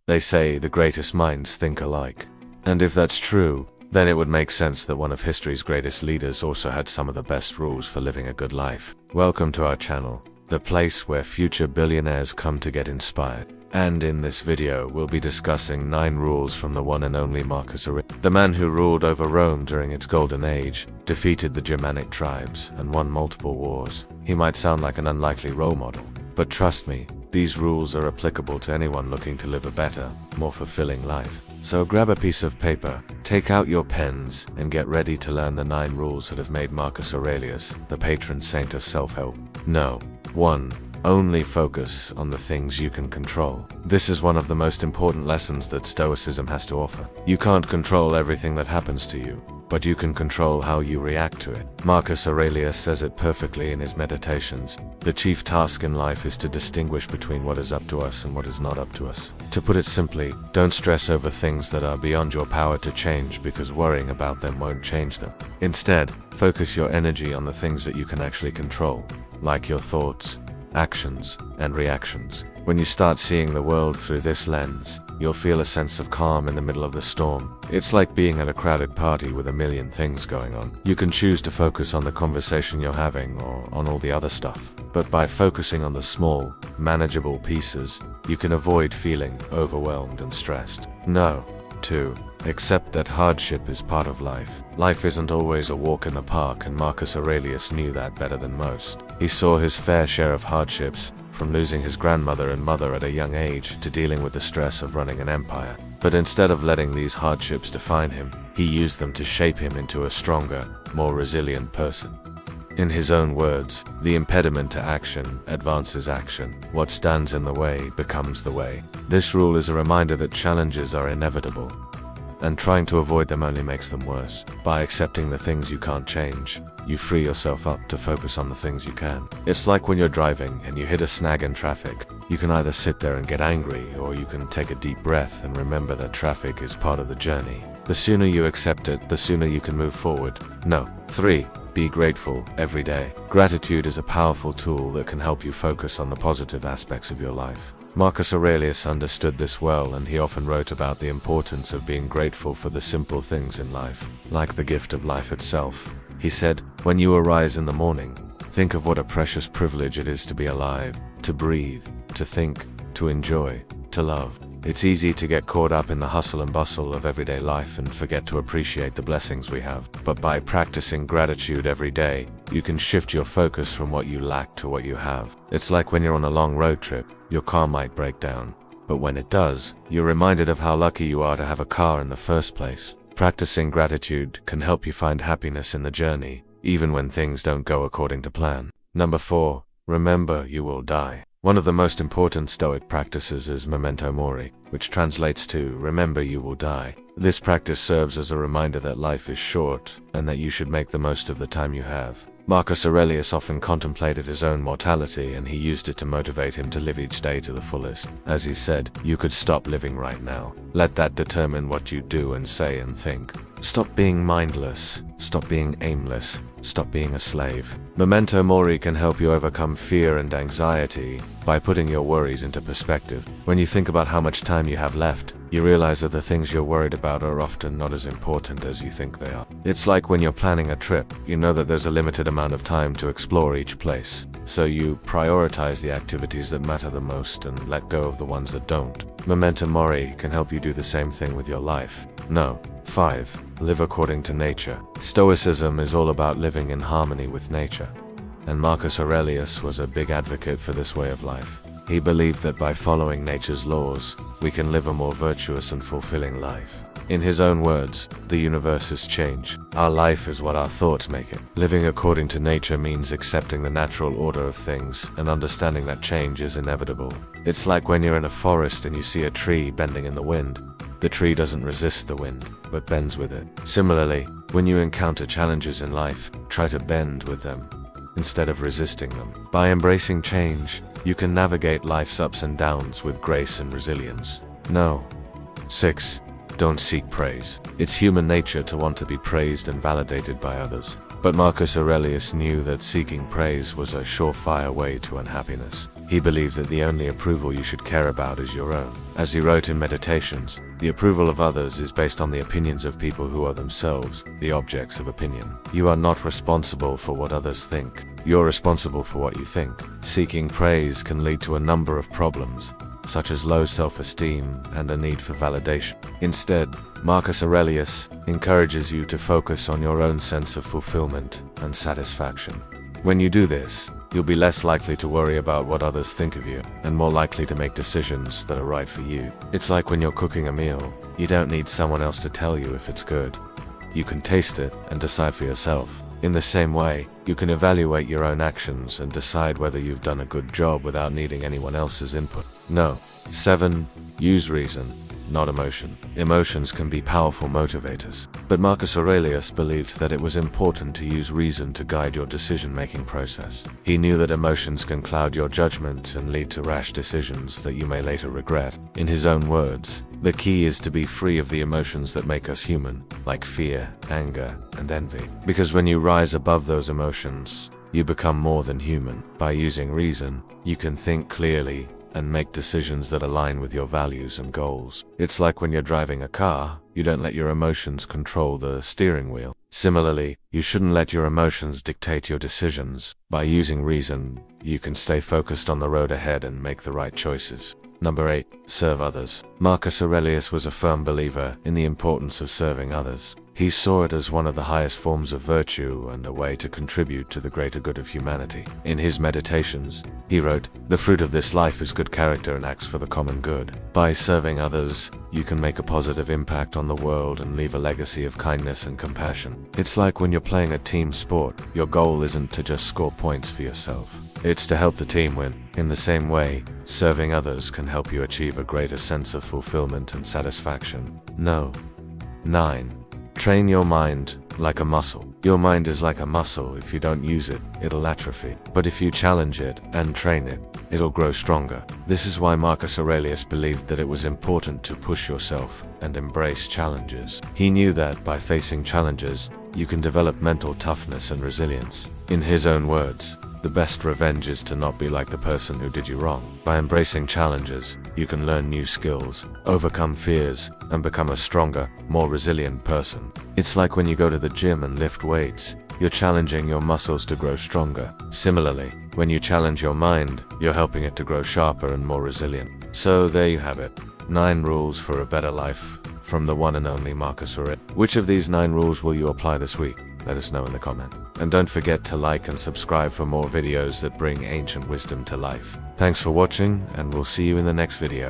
They say the greatest minds think alike. And if that's true, then it would make sense that one of history's greatest leaders also had some of the best rules for living a good life. Welcome to our channel, the place where future billionaires come to get inspired. And in this video, we'll be discussing 9 rules from the one and only Marcus Aurelius, the man who ruled over Rome during its golden age, defeated the Germanic tribes, and won multiple wars. He might sound like an unlikely role model, but trust me, these rules are applicable to anyone looking to live a better, more fulfilling life. So grab a piece of paper, take out your pens, and get ready to learn the 9 rules that have made Marcus Aurelius the patron saint of self-help. No. 1. Only focus on the things you can control. This is one of the most important lessons that Stoicism has to offer. You can't control everything that happens to you, but you can control how you react to it. Marcus Aurelius says it perfectly in his Meditations. The chief task in life is to distinguish between what is up to us and what is not up to us. To put it simply, don't stress over things that are beyond your power to change because worrying about them won't change them. Instead, focus your energy on the things that you can actually control, like your thoughts, actions, and reactions. When you start seeing the world through this lens, you'll feel a sense of calm in the middle of the storm. It's like being at a crowded party with a million things going on. You can choose to focus on the conversation you're having or on all the other stuff. But by focusing on the small, manageable pieces, you can avoid feeling overwhelmed and stressed. No. 2. Accept that hardship is part of life. Life isn't always a walk in the park, and Marcus Aurelius knew that better than most. He saw his fair share of hardships, from losing his grandmother and mother at a young age to dealing with the stress of running an empire. But instead of letting these hardships define him, he used them to shape him into a stronger, more resilient person. In his own words, the impediment to action advances action. What stands in the way becomes the way. This rule is a reminder that challenges are inevitable, and trying to avoid them only makes them worse. By accepting the things you can't change, you free yourself up to focus on the things you can. It's like when you're driving and you hit a snag in traffic. You can either sit there and get angry, or you can take a deep breath and remember that traffic is part of the journey. The sooner you accept it, the sooner you can move forward. No. 3. Be grateful every day. Gratitude is a powerful tool that can help you focus on the positive aspects of your life. Marcus Aurelius understood this well, and he often wrote about the importance of being grateful for the simple things in life, like the gift of life itself. He said, "When you arise in the morning, think of what a precious privilege it is to be alive, to breathe, to think, to enjoy, to love." It's easy to get caught up in the hustle and bustle of everyday life and forget to appreciate the blessings we have. But by practicing gratitude every day, you can shift your focus from what you lack to what you have. It's like when you're on a long road trip, your car might break down. But when it does, you're reminded of how lucky you are to have a car in the first place. Practicing gratitude can help you find happiness in the journey, even when things don't go according to plan. Number 4. Remember you will die. One of the most important Stoic practices is memento mori, which translates to remember you will die. This practice serves as a reminder that life is short, and that you should make the most of the time you have. Marcus Aurelius often contemplated his own mortality, and he used it to motivate him to live each day to the fullest. As he said, "You could stop living right now. Let that determine what you do and say and think. Stop being mindless. Stop being aimless. Stop being a slave." Memento mori can help you overcome fear and anxiety by putting your worries into perspective. When you think about how much time you have left, you realize that the things you're worried about are often not as important as you think they are. It's like when you're planning a trip, you know that there's a limited amount of time to explore each place. So you prioritize the activities that matter the most and let go of the ones that don't. Memento mori can help you do the same thing with your life. No. 5. Live according to nature. Stoicism is all about living in harmony with nature, and Marcus Aurelius was a big advocate for this way of life. He believed that by following nature's laws, we can live a more virtuous and fulfilling life. In his own words, the universe is change. Our life is what our thoughts make it. Living according to nature means accepting the natural order of things and understanding that change is inevitable. It's like when you're in a forest and you see a tree bending in the wind. The tree doesn't resist the wind, but bends with it. Similarly, when you encounter challenges in life, try to bend with them, instead of resisting them. By embracing change, you can navigate life's ups and downs with grace and resilience. No. 6. Don't seek praise. It's human nature to want to be praised and validated by others. But Marcus Aurelius knew that seeking praise was a surefire way to unhappiness. He believed that the only approval you should care about is your own. As he wrote in Meditations, the approval of others is based on the opinions of people who are themselves the objects of opinion. You are not responsible for what others think. You're responsible for what you think. Seeking praise can lead to a number of problems, such as low self-esteem and a need for validation. Instead, Marcus Aurelius encourages you to focus on your own sense of fulfillment and satisfaction. When you do this, you'll be less likely to worry about what others think of you, and more likely to make decisions that are right for you. It's like when you're cooking a meal, you don't need someone else to tell you if it's good. You can taste it and decide for yourself. In the same way, you can evaluate your own actions and decide whether you've done a good job without needing anyone else's input. No. 7. Use reason, not emotion. Emotions can be powerful motivators, but Marcus Aurelius believed that it was important to use reason to guide your decision-making process. He knew that emotions can cloud your judgment and lead to rash decisions that you may later regret. In his own words, the key is to be free of the emotions that make us human, like fear, anger, and envy. Because when you rise above those emotions, you become more than human. By using reason, you can think clearly and make decisions that align with your values and goals. It's like when you're driving a car, you don't let your emotions control the steering wheel. Similarly, you shouldn't let your emotions dictate your decisions. By using reason, you can stay focused on the road ahead and make the right choices. Number 8. Serve others. Marcus Aurelius was a firm believer in the importance of serving others. He saw it as one of the highest forms of virtue and a way to contribute to the greater good of humanity. In his Meditations, he wrote, "The fruit of this life is good character and acts for the common good." By serving others, you can make a positive impact on the world and leave a legacy of kindness and compassion. It's like when you're playing a team sport, your goal isn't to just score points for yourself. It's to help the team win. In the same way, serving others can help you achieve a greater sense of fulfillment and satisfaction. No. 9. Train your mind like a muscle. Your mind is like a muscle. If you don't use it, it'll atrophy. But if you challenge it and train it, it'll grow stronger. This is why Marcus Aurelius believed that it was important to push yourself and embrace challenges. He knew that by facing challenges, you can develop mental toughness and resilience. In his own words, the best revenge is to not be like the person who did you wrong. By embracing challenges, you can learn new skills, overcome fears, and become a stronger, more resilient person. It's like when you go to the gym and lift weights, you're challenging your muscles to grow stronger. Similarly, when you challenge your mind, you're helping it to grow sharper and more resilient. So there you have it. 9 rules for a better life from the one and only Marcus Aurelius. Which of these 9 rules will you apply this week? Let us know in the comment. And don't forget to like and subscribe for more videos that bring ancient wisdom to life. Thanks for watching, and we'll see you in the next video.